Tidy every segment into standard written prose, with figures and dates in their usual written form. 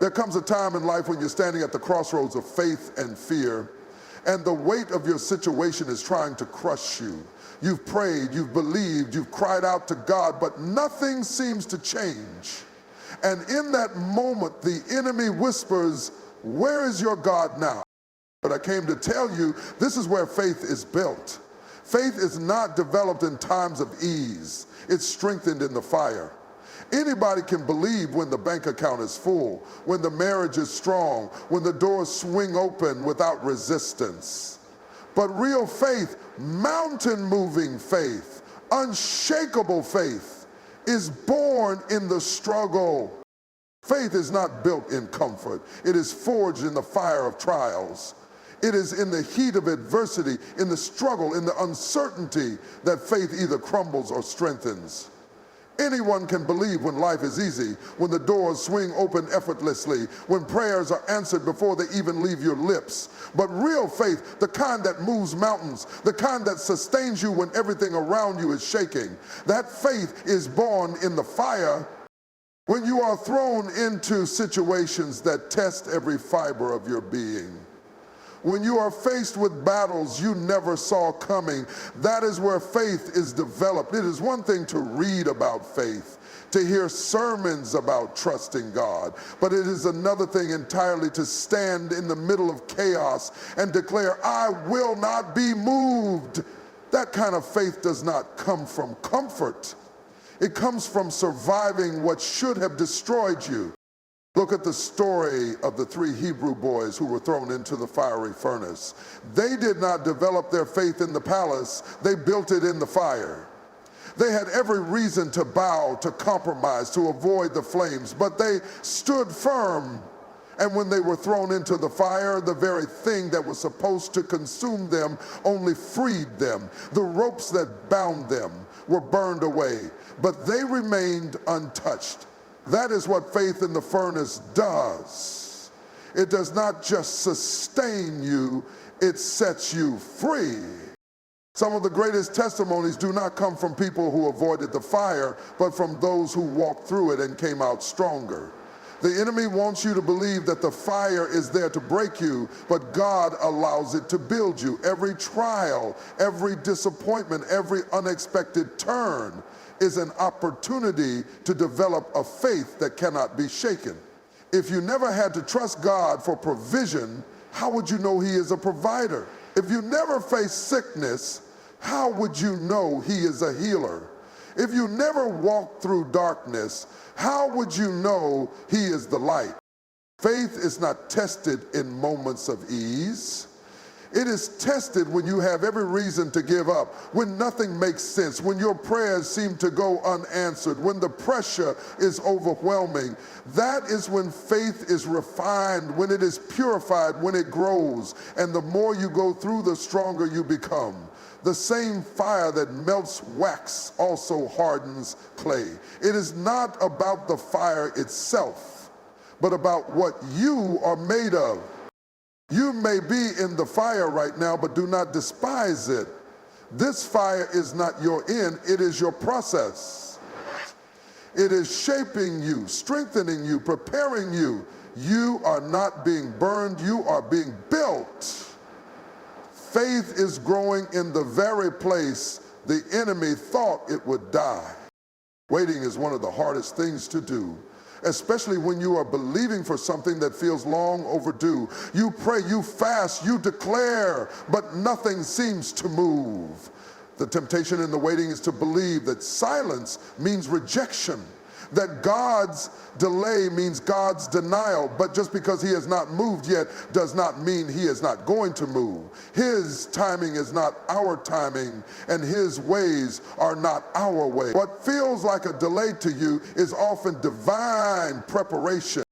There comes a time in life when you're standing at the crossroads of faith and fear, and the weight of your situation is trying to crush you. You've prayed, you've believed, you've cried out to God, but nothing seems to change. And in that moment, the enemy whispers, "Where is your God now?" But I came to tell you, this is where faith is built. Faith is not developed in times of ease. It's strengthened in the fire. Anybody can believe when the bank account is full, when the marriage is strong, when the doors swing open without resistance. But real faith, mountain-moving faith, unshakable faith, is born in the struggle. Faith is not built in comfort. It is forged in the fire of trials. It is in the heat of adversity, in the struggle, in the uncertainty that faith either crumbles or strengthens. Anyone can believe when life is easy, when the doors swing open effortlessly, when prayers are answered before they even leave your lips. But real faith, the kind that moves mountains, the kind that sustains you when everything around you is shaking, that faith is born in the fire. When you are thrown into situations that test every fiber of your being, when you are faced with battles you never saw coming, that is where faith is developed. It is one thing to read about faith, to hear sermons about trusting God, but it is another thing entirely to stand in the middle of chaos and declare, "I will not be moved." That kind of faith does not come from comfort. It comes from surviving what should have destroyed you. Look at the story of the 3 Hebrew boys who were thrown into the fiery furnace. They did not develop their faith in the palace, they built it in the fire. They had every reason to bow, to compromise, to avoid the flames, but they stood firm. And when they were thrown into the fire, the very thing that was supposed to consume them only freed them. The ropes that bound them were burned away, but they remained untouched. That is what faith in the furnace does. It does not just sustain you, it sets you free. Some of the greatest testimonies do not come from people who avoided the fire, but from those who walked through it and came out stronger. The enemy wants you to believe that the fire is there to break you, but God allows it to build you. Every trial, every disappointment, every unexpected turn is an opportunity to develop a faith that cannot be shaken. If you never had to trust God for provision, how would you know He is a provider? If you never faced sickness, how would you know He is a healer? If you never walked through darkness, how would you know He is the light? Faith is not tested in moments of ease. It is tested when you have every reason to give up, when nothing makes sense, when your prayers seem to go unanswered, when the pressure is overwhelming. That is when faith is refined, when it is purified, when it grows. And the more you go through, the stronger you become. The same fire that melts wax also hardens clay. It is not about the fire itself, but about what you are made of. You may be in the fire right now, but do not despise it. This fire is not your end, it is your process. It is shaping you, strengthening you, preparing you. You are not being burned, you are being built. Faith is growing in the very place the enemy thought it would die. Waiting is one of the hardest things to do, especially when you are believing for something that feels long overdue. You pray, you fast, you declare, but nothing seems to move. The temptation in the waiting is to believe that silence means rejection, that God's delay means God's denial, but just because He has not moved yet does not mean He is not going to move. His timing is not our timing, and His ways are not our ways. What feels like a delay to you is often divine preparation.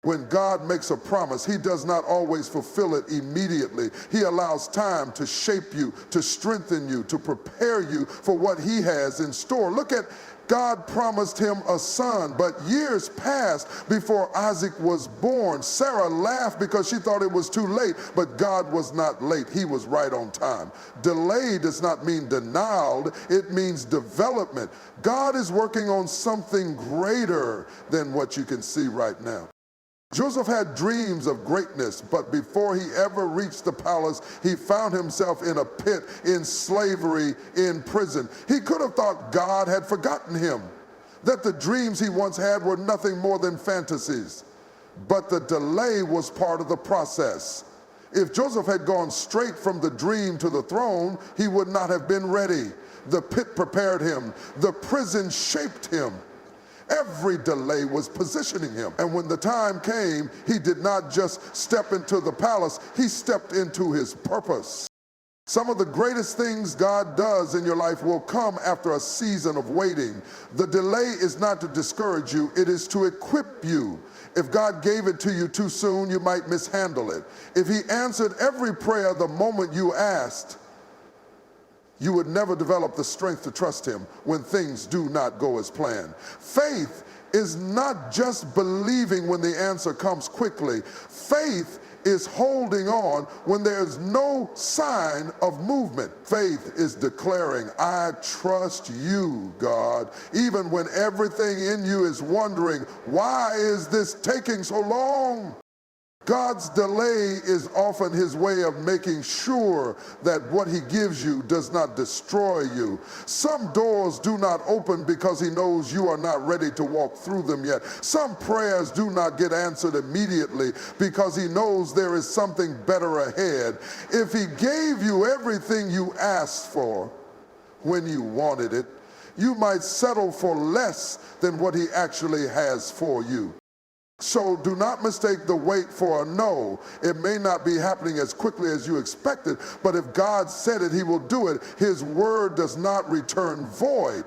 When God makes a promise, He does not always fulfill it immediately. He allows time to shape you, to strengthen you, to prepare you for what He has in store. Look at God promised him a son, but years passed before Isaac was born. Sarah laughed because she thought it was too late, but God was not late. He was right on time. Delay does not mean denial, it means development. God is working on something greater than what you can see right now. Joseph had dreams of greatness, but before he ever reached the palace, he found himself in a pit, in slavery, in prison. He could have thought God had forgotten him, that the dreams he once had were nothing more than fantasies. But the delay was part of the process. If Joseph had gone straight from the dream to the throne, he would not have been ready. The pit prepared him. The prison shaped him. Every delay was positioning him. And when the time came, he did not just step into the palace, he stepped into his purpose. Some of the greatest things God does in your life will come after a season of waiting. The delay is not to discourage you, it is to equip you. If God gave it to you too soon, you might mishandle it. If he answered every prayer the moment you asked, you would never develop the strength to trust him when things do not go as planned. Faith is not just believing when the answer comes quickly. Faith is holding on when there's no sign of movement. Faith is declaring, I trust you, God, even when everything in you is wondering, why is this taking so long? God's delay is often his way of making sure that what he gives you does not destroy you. Some doors do not open because he knows you are not ready to walk through them yet. Some prayers do not get answered immediately because he knows there is something better ahead. If he gave you everything you asked for when you wanted it, you might settle for less than what he actually has for you. So do not mistake the wait for a no. It may not be happening as quickly as you expected, but if God said it, he will do it. His word does not return void.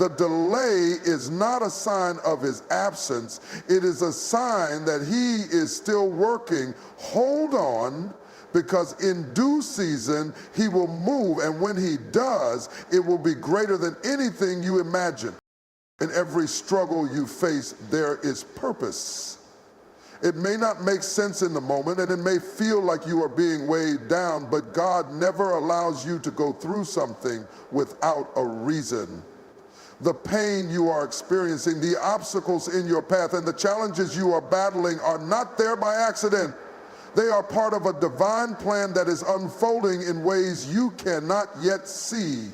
The delay is not a sign of his absence. It is a sign that he is still working. Hold on, because in due season, he will move, and when he does, it will be greater than anything you imagine. In every struggle you face, there is purpose. It may not make sense in the moment, and it may feel like you are being weighed down, but God never allows you to go through something without a reason. The pain you are experiencing, the obstacles in your path, and the challenges you are battling are not there by accident. They are part of a divine plan that is unfolding in ways you cannot yet see.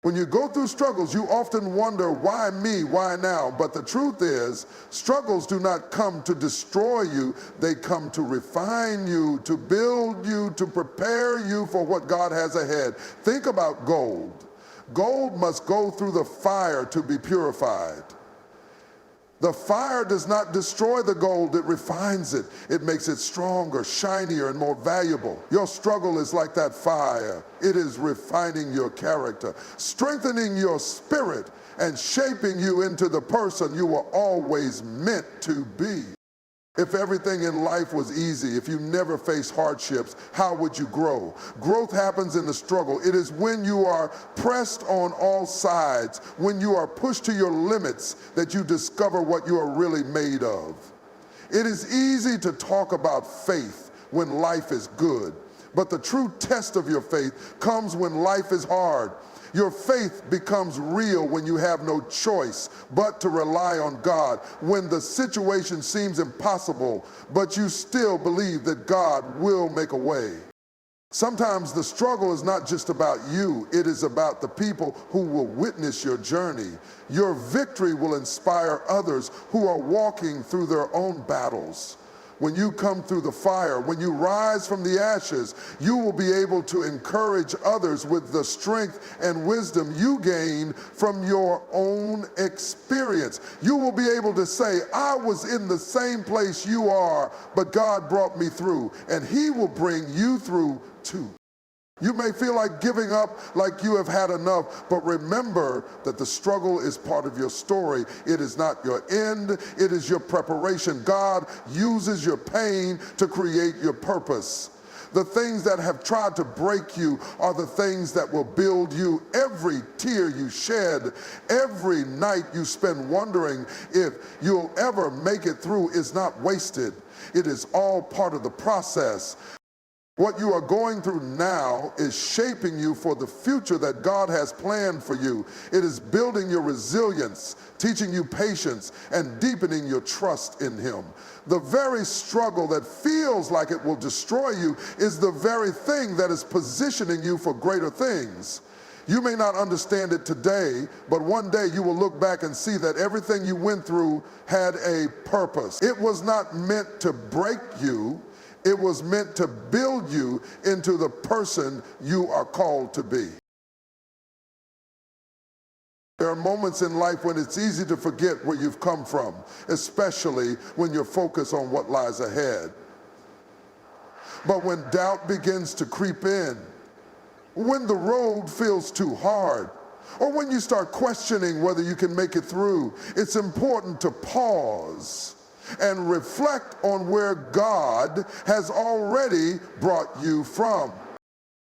When you go through struggles, you often wonder, why me, why now? But the truth is, struggles do not come to destroy you. They come to refine you, to build you, to prepare you for what God has ahead. Think about gold. Gold must go through the fire to be purified. The fire does not destroy the gold, it refines it. It makes it stronger, shinier, and more valuable. Your struggle is like that fire. It is refining your character, strengthening your spirit, and shaping you into the person you were always meant to be. If everything in life was easy, if you never faced hardships, how would you grow? Growth happens in the struggle. It is when you are pressed on all sides, when you are pushed to your limits, that you discover what you are really made of. It is easy to talk about faith when life is good, but the true test of your faith comes when life is hard. Your faith becomes real when you have no choice but to rely on God, when the situation seems impossible, but you still believe that God will make a way. Sometimes the struggle is not just about you, it is about the people who will witness your journey. Your victory will inspire others who are walking through their own battles. When you come through the fire, when you rise from the ashes, you will be able to encourage others with the strength and wisdom you gain from your own experience. You will be able to say, I was in the same place you are, but God brought me through, and he will bring you through too. You may feel like giving up, like you have had enough, but remember that the struggle is part of your story. It is not your end, it is your preparation. God uses your pain to create your purpose. The things that have tried to break you are the things that will build you. Every tear you shed, every night you spend wondering if you'll ever make it through is not wasted. It is all part of the process. What you are going through now is shaping you for the future that God has planned for you. It is building your resilience, teaching you patience, and deepening your trust in Him. The very struggle that feels like it will destroy you is the very thing that is positioning you for greater things. You may not understand it today, but one day you will look back and see that everything you went through had a purpose. It was not meant to break you. It was meant to build you into the person you are called to be. There are moments in life when it's easy to forget where you've come from, especially when you're focused on what lies ahead. But when doubt begins to creep in, when the road feels too hard, or when you start questioning whether you can make it through, it's important to pause and reflect on where God has already brought you from.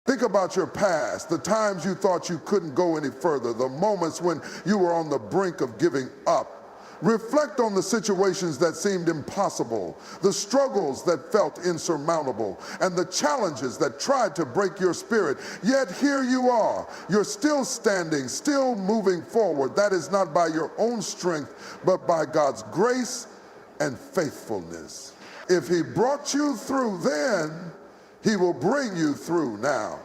Think about your past, the times you thought you couldn't go any further, the moments when you were on the brink of giving up. Reflect on the situations that seemed impossible, the struggles that felt insurmountable, and the challenges that tried to break your spirit. Yet here you are. You're still standing, still moving forward. That is not by your own strength, but by God's grace and faithfulness. If He brought you through then, He will bring you through now.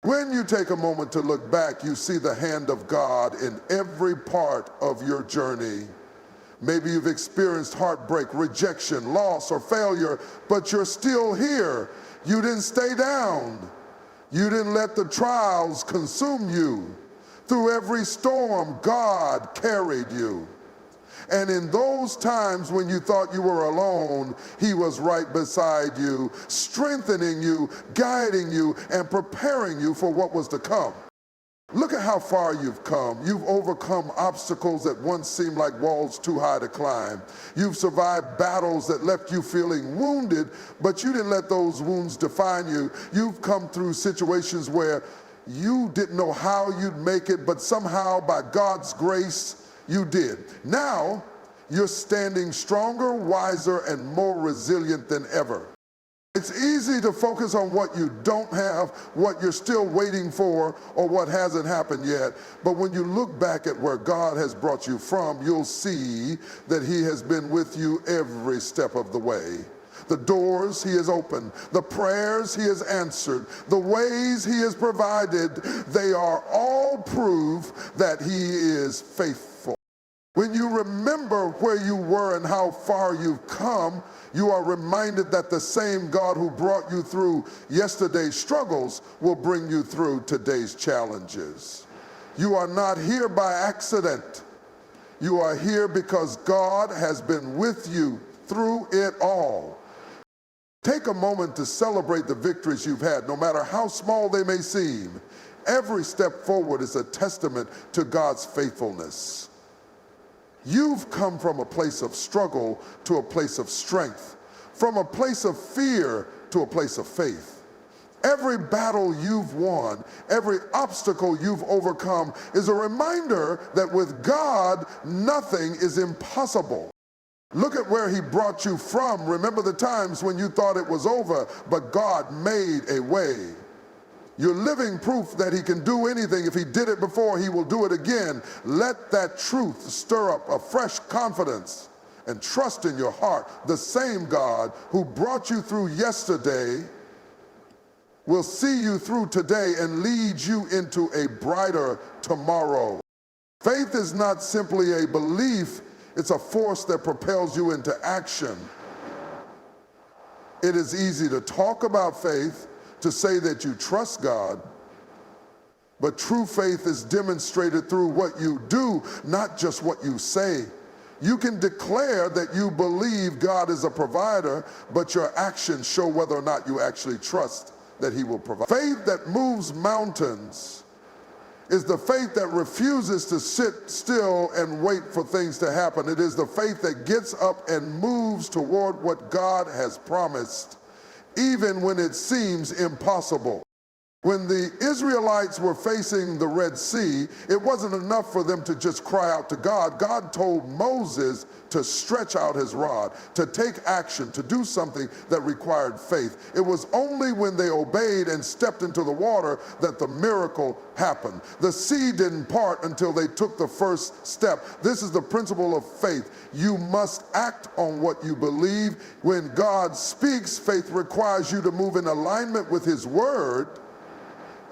When you take a moment to look back, you see the hand of God in every part of your journey. Maybe you've experienced heartbreak, rejection, loss, or failure, but you're still here. You didn't stay down. You didn't let the trials consume you. Through every storm, God carried you. And in those times when you thought you were alone, He was right beside you, strengthening you, guiding you, and preparing you for what was to come. Look at how far you've come. You've overcome obstacles that once seemed like walls too high to climb. You've survived battles that left you feeling wounded, but you didn't let those wounds define you. You've come through situations where you didn't know how you'd make it, but somehow by God's grace, you did. Now, you're standing stronger, wiser, and more resilient than ever. It's easy to focus on what you don't have, what you're still waiting for, or what hasn't happened yet. But when you look back at where God has brought you from, you'll see that He has been with you every step of the way. The doors He has opened, the prayers He has answered, the ways He has provided, they are all proof that He is faithful. When you remember where you were and how far you've come, you are reminded that the same God who brought you through yesterday's struggles will bring you through today's challenges. You are not here by accident. You are here because God has been with you through it all. Take a moment to celebrate the victories you've had, no matter how small they may seem. Every step forward is a testament to God's faithfulness. You've come from a place of struggle to a place of strength, from a place of fear to a place of faith. Every battle you've won, every obstacle you've overcome is a reminder that with God, nothing is impossible. Look at where He brought you from. Remember the times when you thought it was over, but God made a way. You're living proof that He can do anything. If He did it before, He will do it again. Let that truth stir up a fresh confidence and trust in your heart. The same God who brought you through yesterday will see you through today and lead you into a brighter tomorrow. Faith is not simply a belief, it's a force that propels you into action. It is easy to talk about faith, to say that you trust God, but true faith is demonstrated through what you do, not just what you say. You can declare that you believe God is a provider, but your actions show whether or not you actually trust that He will provide. Faith that moves mountains is the faith that refuses to sit still and wait for things to happen. It is the faith that gets up and moves toward what God has promised, even when it seems impossible. When the Israelites were facing the Red Sea, it wasn't enough for them to just cry out to God. God told Moses to stretch out his rod, to take action, to do something that required faith. It was only when they obeyed and stepped into the water that the miracle happened. The sea didn't part until they took the first step. This is the principle of faith. You must act on what you believe. When God speaks, faith requires you to move in alignment with his word,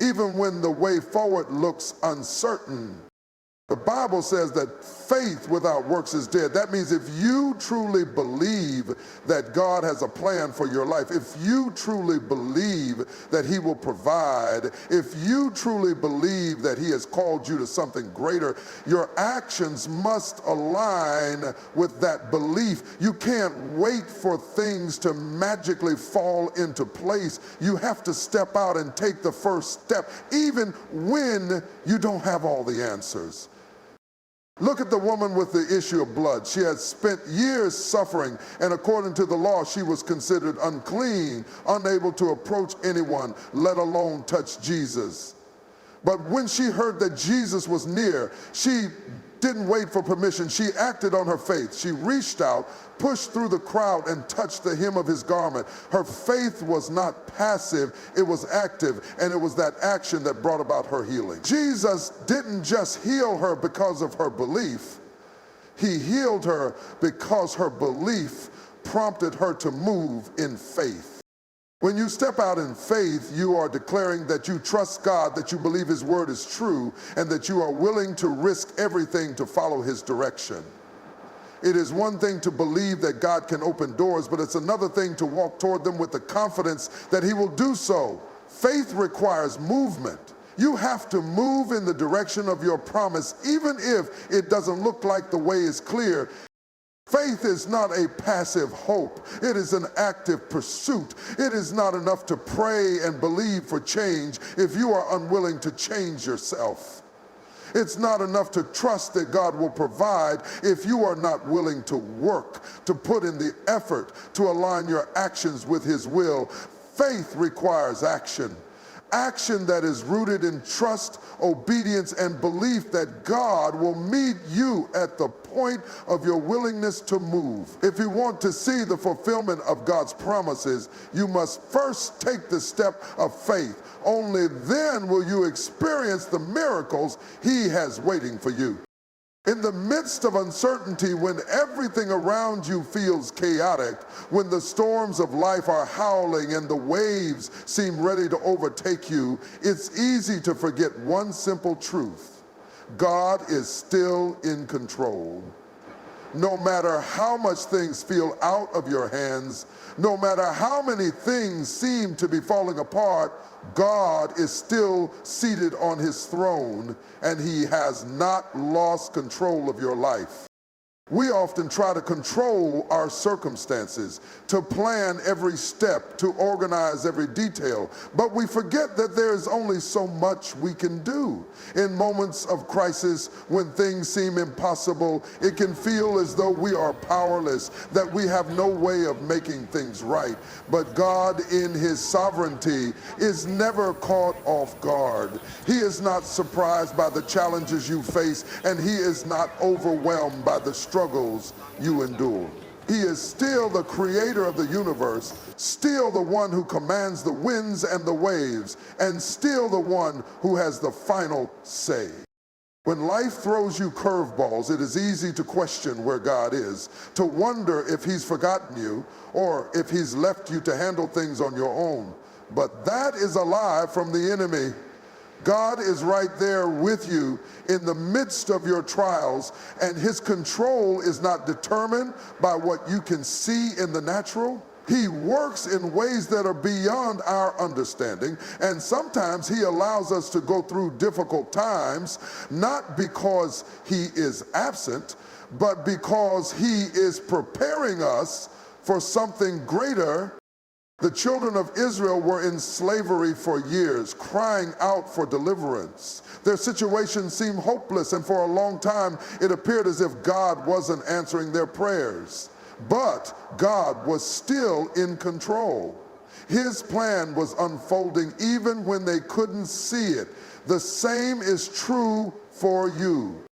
even when the way forward looks uncertain. The Bible says that faith without works is dead. That means if you truly believe that God has a plan for your life, if you truly believe that he will provide, if you truly believe that he has called you to something greater, your actions must align with that belief. You can't wait for things to magically fall into place. You have to step out and take the first step, even when you don't have all the answers. Look at the woman with the issue of blood. She had spent years suffering, and according to the law, she was considered unclean, unable to approach anyone, let alone touch Jesus. But when she heard that Jesus was near, she didn't wait for permission. She acted on her faith. She reached out, pushed through the crowd, and touched the hem of his garment. Her faith was not passive, it was active, and it was that action that brought about her healing. Jesus didn't just heal her because of her belief. He healed her because her belief prompted her to move in faith. When you step out in faith, you are declaring that you trust God, that you believe his word is true, and that you are willing to risk everything to follow his direction. It is one thing to believe that God can open doors, but it's another thing to walk toward them with the confidence that he will do so. Faith requires movement. You have to move in the direction of your promise, even if it doesn't look like the way is clear. Faith is not a passive hope. It is an active pursuit. It is not enough to pray and believe for change if you are unwilling to change yourself. It's not enough to trust that God will provide if you are not willing to work, to put in the effort to align your actions with his will. Faith requires action. Action that is rooted in trust, obedience, and belief that God will meet you at the point of your willingness to move. If you want to see the fulfillment of God's promises, you must first take the step of faith. Only then will you experience the miracles he has waiting for you. In the midst of uncertainty, when everything around you feels chaotic, when the storms of life are howling and the waves seem ready to overtake you, it's easy to forget one simple truth: God is still in control. No matter how much things feel out of your hands, no matter how many things seem to be falling apart, God is still seated on his throne, and he has not lost control of your life. We often try to control our circumstances, to plan every step, to organize every detail, but we forget that there is only so much we can do. In moments of crisis, when things seem impossible, it can feel as though we are powerless, that we have no way of making things right. But God, in his sovereignty, is never caught off guard. He is not surprised by the challenges you face, and he is not overwhelmed by the struggles you endure. He is still the creator of the universe, still the one who commands the winds and the waves, and still the one who has the final say. When life throws you curveballs, it is easy to question where God is, to wonder if he's forgotten you or if he's left you to handle things on your own. But that is a lie from the enemy. God is right there with you in the midst of your trials, and his control is not determined by what you can see in the natural. He works in ways that are beyond our understanding, and sometimes he allows us to go through difficult times, not because he is absent, but because he is preparing us for something greater. The children of Israel were in slavery for years, crying out for deliverance. Their situation seemed hopeless, and for a long time it appeared as if God wasn't answering their prayers. But God was still in control. His plan was unfolding even when they couldn't see it. The same is true for you.